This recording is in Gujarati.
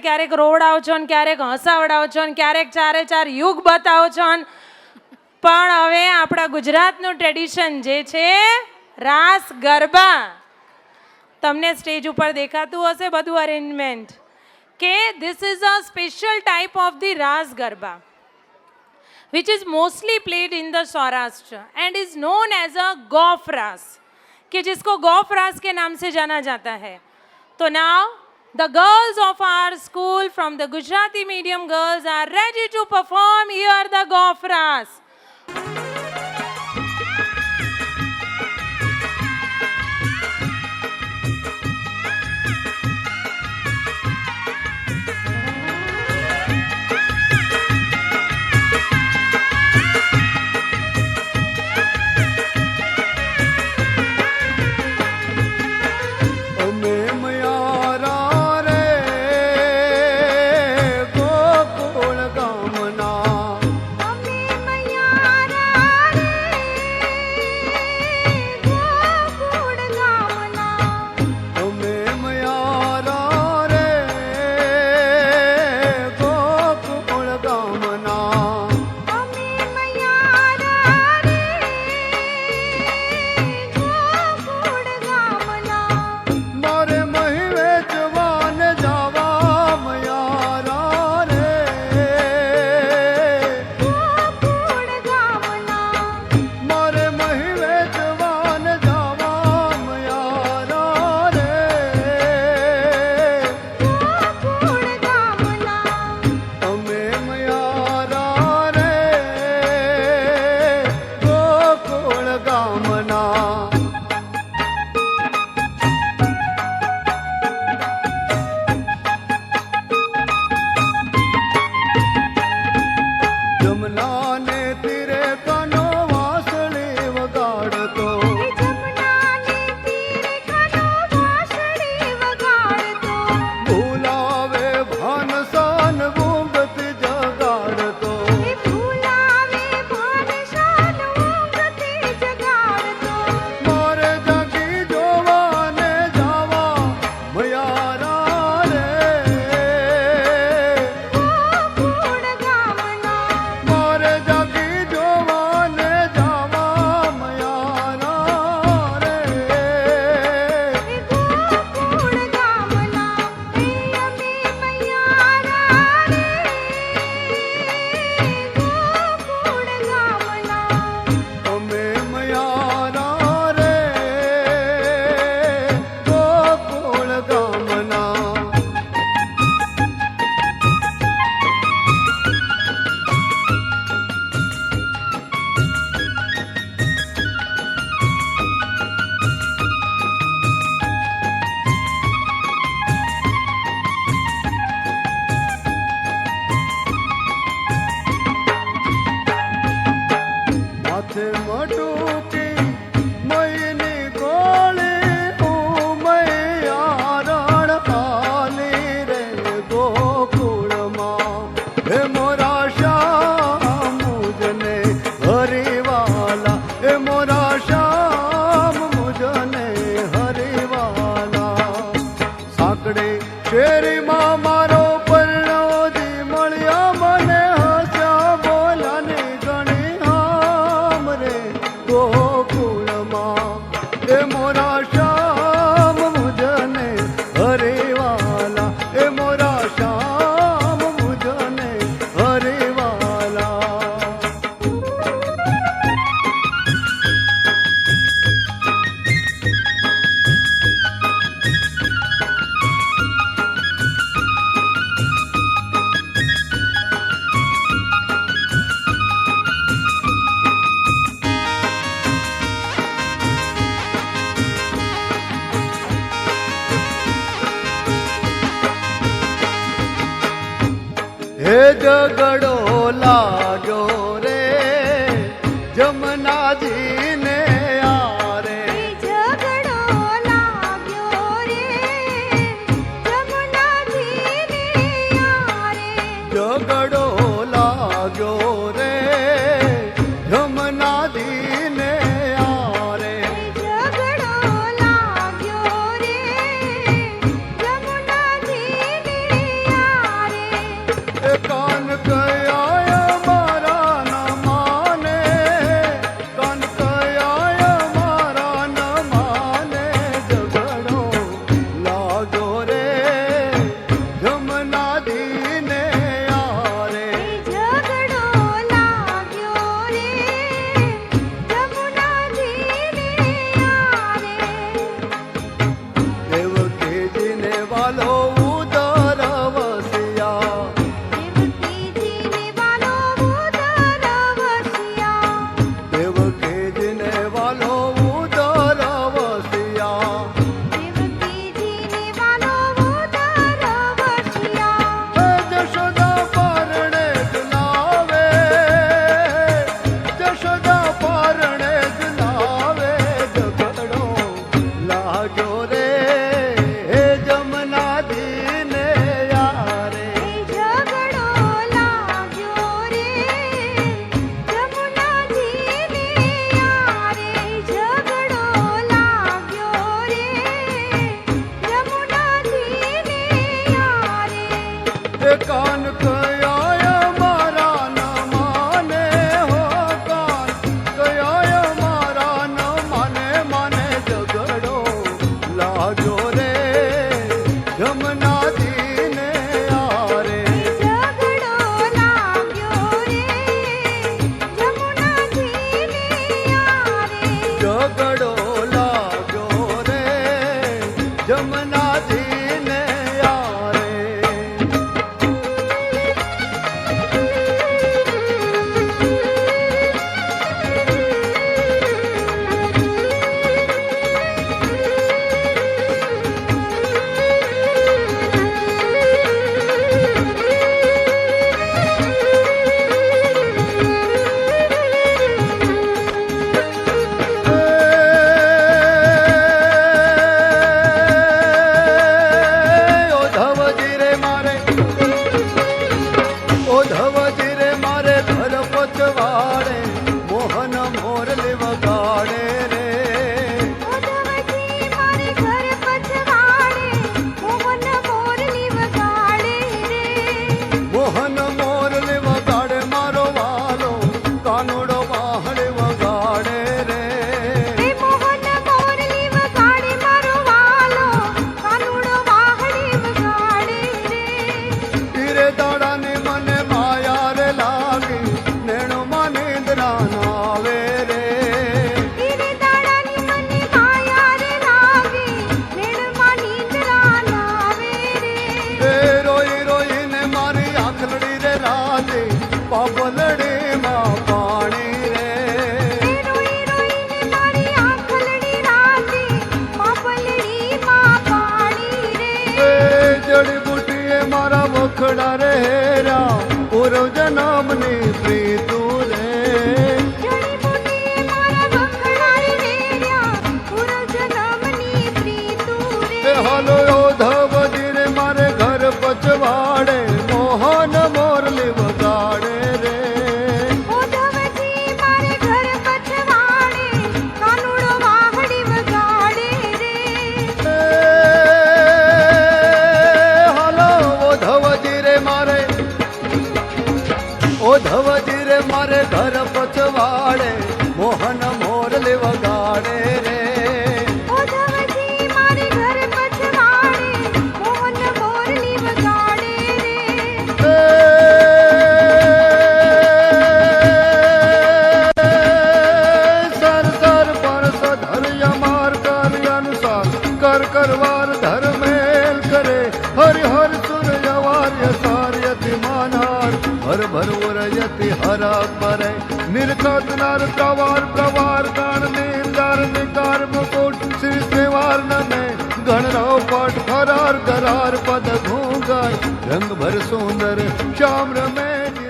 ક્યારેક રોવડાવો છો ને ક્યારેક હસાવડાવો છો ને ક્યારેક ચારે ચાર યુગ બતાવો છો ને, પણ હવે આપણા ગુજરાતનું ટ્રેડિશન જે છે રાસ ગરબા, તમને સ્ટેજ ઉપર દેખાતું હશે બધું અરેન્જમેન્ટ, કે this is a special type of the raas garba which is mostly played in the Saurashtra and is known as a Gof Ras, कि जिसको Gof Ras के नाम से जाना जाता है. तो now the girls of our school from the Gujarati medium girls are ready to perform here the Gof Ras. हे झगड़ो लागो रे जमुना जी ने यारे, झगड़ो लाग्यो रे जमुना जी ने यारे, झगड़ो लागो रे जमुना जी ने यारे, झगड़ो लाग्यो रे जमुना जी ने यारे। મુનિએ મારા વખડા રે હેરા પૂર્વ જન્મની પ્રીતુ રે જણી મુનિએ મારા વખણા રે વેર્યા પૂર્વ જન્મની પ્રીતુ રે એ હાલો ઓધવજી રે મારે ઘર પચવાડે મોહન મોરલી વગાડે રે ઓધવજી મારે ઘર પછવાડે કાનુડો વાહડી વગાડે રે હાલો ઓધવજી રે મારે ઓધવજી રે મારે ઘર પચવાડે મોહન મોરલી વગાડે રે ઓધવજી મારે ઘર પછવાડે મોહન મોરલી વગાડે રે સર સર પરસ ધર્ય માર કાર્ય અનુસાર કરવાર ધર્મેલ કરે હરિહર સૂર્ય વાર્ય સાર્યતિ માનહાર ભર ભર ઉરયતિ હરા પરે નિર્ખત નાર પ્રવાર ગાણ નિંદાર નિકાર મુકુટ શ્રી સેવાર નમે ગણરાવ પાઠ ફરાર કરાર પદ ઘૂંઘર રંગ ભર સુંદર શ્યામ રમે